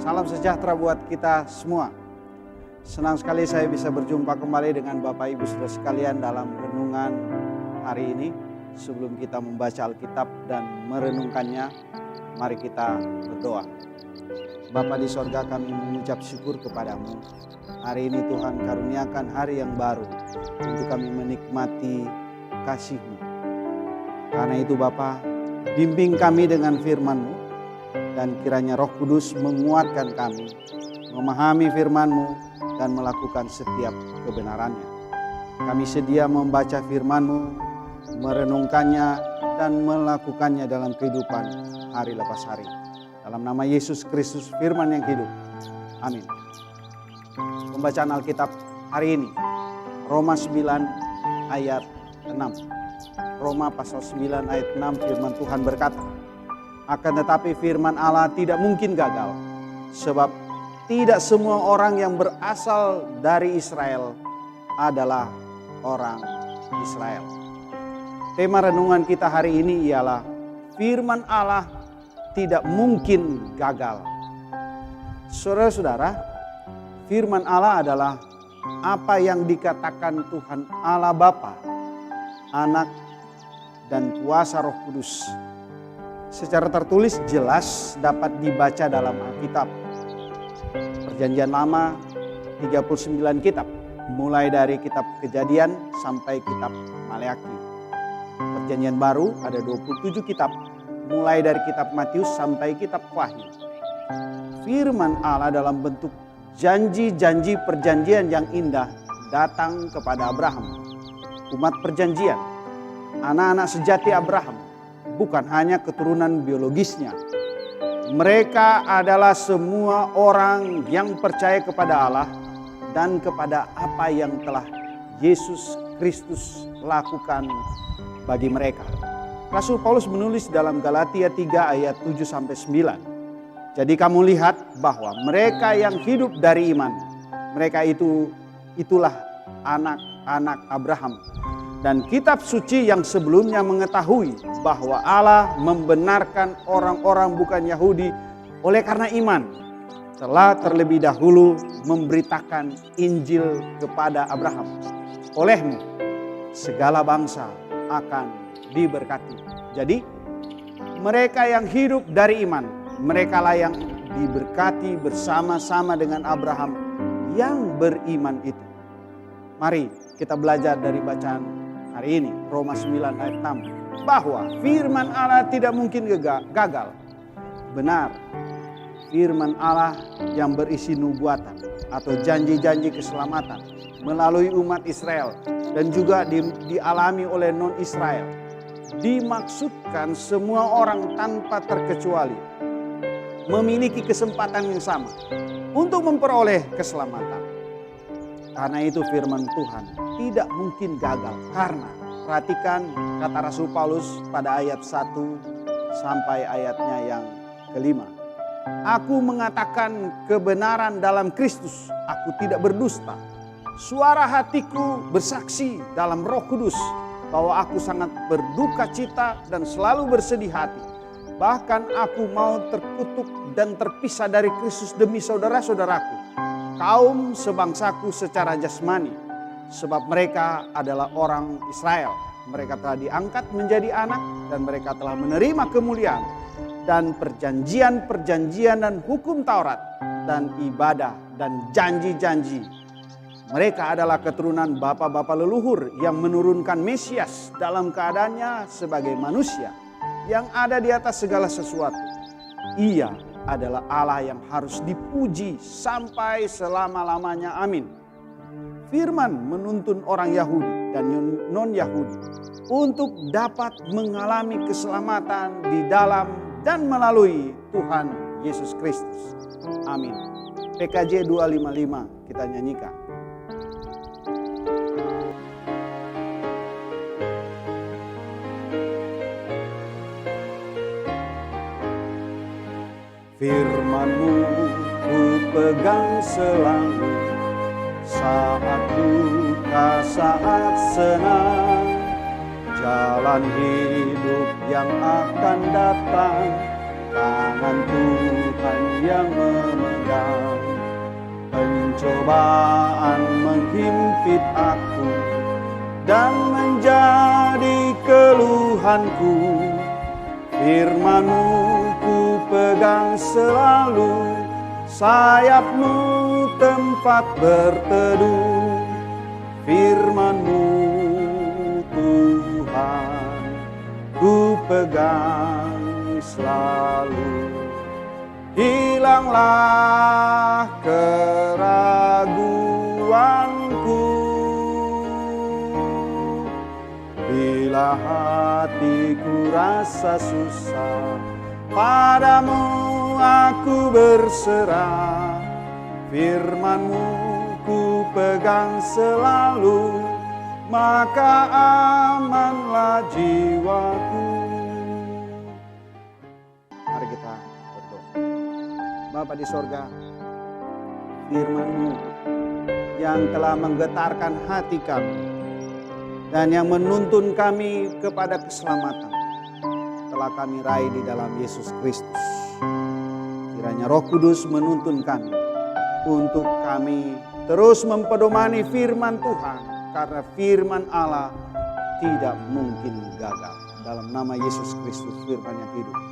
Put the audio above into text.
Salam sejahtera buat kita semua. Senang sekali saya bisa berjumpa kembali dengan Bapak Ibu Saudara sekalian dalam renungan hari ini. Sebelum kita membaca Alkitab dan merenungkannya, mari kita berdoa. Bapa di sorga, kami mengucap syukur kepadamu. Hari ini Tuhan karuniakan hari yang baru untuk kami menikmati kasih-Mu. Karena itu Bapa, bimbing kami dengan firman-Mu. Dan kiranya Roh Kudus menguatkan kami, memahami firman-Mu dan melakukan setiap kebenarannya. Kami sedia membaca firman-Mu, merenungkannya dan melakukannya dalam kehidupan hari lepas hari. Dalam nama Yesus Kristus, firman yang hidup. Amin. Pembacaan Alkitab hari ini, Roma 9 ayat 6. Roma pasal 9 ayat 6, firman Tuhan berkata, akan tetapi firman Allah tidak mungkin gagal, sebab tidak semua orang yang berasal dari Israel adalah orang Israel. Tema renungan kita hari ini ialah firman Allah tidak mungkin gagal. Saudara-saudara, firman Allah adalah apa yang dikatakan Tuhan Allah Bapa, Anak, dan kuasa Roh Kudus. Secara tertulis jelas dapat dibaca dalam Alkitab. Perjanjian Lama 39 kitab, mulai dari kitab Kejadian sampai kitab Maleakhi. Perjanjian Baru ada 27 kitab, mulai dari kitab Matius sampai kitab Wahyu. Firman Allah dalam bentuk janji-janji perjanjian yang indah datang kepada Abraham, umat perjanjian, anak-anak sejati Abraham. Bukan hanya keturunan biologisnya. Mereka adalah semua orang yang percaya kepada Allah dan kepada apa yang telah Yesus Kristus lakukan bagi mereka. Rasul Paulus menulis dalam Galatia 3 ayat 7-9. Jadi kamu lihat bahwa mereka yang hidup dari iman, mereka itulah anak-anak Abraham. Dan kitab suci yang sebelumnya mengetahui bahwa Allah membenarkan orang-orang bukan Yahudi oleh karena iman, telah terlebih dahulu memberitakan Injil kepada Abraham. Olehmu segala bangsa akan diberkati. Jadi mereka yang hidup dari iman, merekalah yang diberkati bersama-sama dengan Abraham yang beriman itu. Mari kita belajar dari bacaan hari ini, Roma 9 ayat 6, bahwa firman Allah tidak mungkin gagal. Benar, firman Allah yang berisi nubuatan atau janji-janji keselamatan melalui umat Israel dan juga dialami oleh non-Israel. Dimaksudkan semua orang tanpa terkecuali memiliki kesempatan yang sama untuk memperoleh keselamatan. Karena itu firman Tuhan tidak mungkin gagal. Karena perhatikan kata Rasul Paulus pada ayat 1 sampai ayatnya yang kelima. Aku mengatakan kebenaran dalam Kristus, aku tidak berdusta. Suara hatiku bersaksi dalam Roh Kudus bahwa aku sangat berduka cita dan selalu bersedih hati. Bahkan aku mau terkutuk dan terpisah dari Kristus demi saudara-saudaraku, kaum sebangsaku secara jasmani, sebab mereka adalah orang Israel. Mereka telah diangkat menjadi anak dan mereka telah menerima kemuliaan dan perjanjian-perjanjian dan hukum Taurat dan ibadah dan janji-janji. Mereka adalah keturunan bapa-bapa leluhur yang menurunkan Mesias dalam keadaannya sebagai manusia yang ada di atas segala sesuatu. Ia adalah Allah yang harus dipuji sampai selama-lamanya. Amin. Firman menuntun orang Yahudi dan non-Yahudi untuk dapat mengalami keselamatan di dalam dan melalui Tuhan Yesus Kristus. Amin. PKJ 255 kita nyanyikan. Firman-Mu ku pegang selalu, saat duka, saat senang. Jalan hidup yang akan datang tangan Tuhan yang memegang. Pencobaan menghimpit aku dan menjadi keluhanku. Firman-Mu ku pegang selalu, sayap-Mu tempat berteduh. Firman-Mu Tuhan ku pegang selalu. Hilanglah keraguanku bila hatiku rasa susah, padamu aku berserah. Firman-Mu ku pegang selalu, maka amanlah jiwaku. Mari kita berdoa. Bapa di sorga, firman-Mu yang telah menggetarkan hati kami dan yang menuntun kami kepada keselamatan telah kami raih di dalam Yesus Kristus. Kiranya Roh Kudus menuntun kami untuk kami terus mempedomani firman Tuhan, karena firman Allah tidak mungkin gagal. Dalam nama Yesus Kristus, firman yang hidup.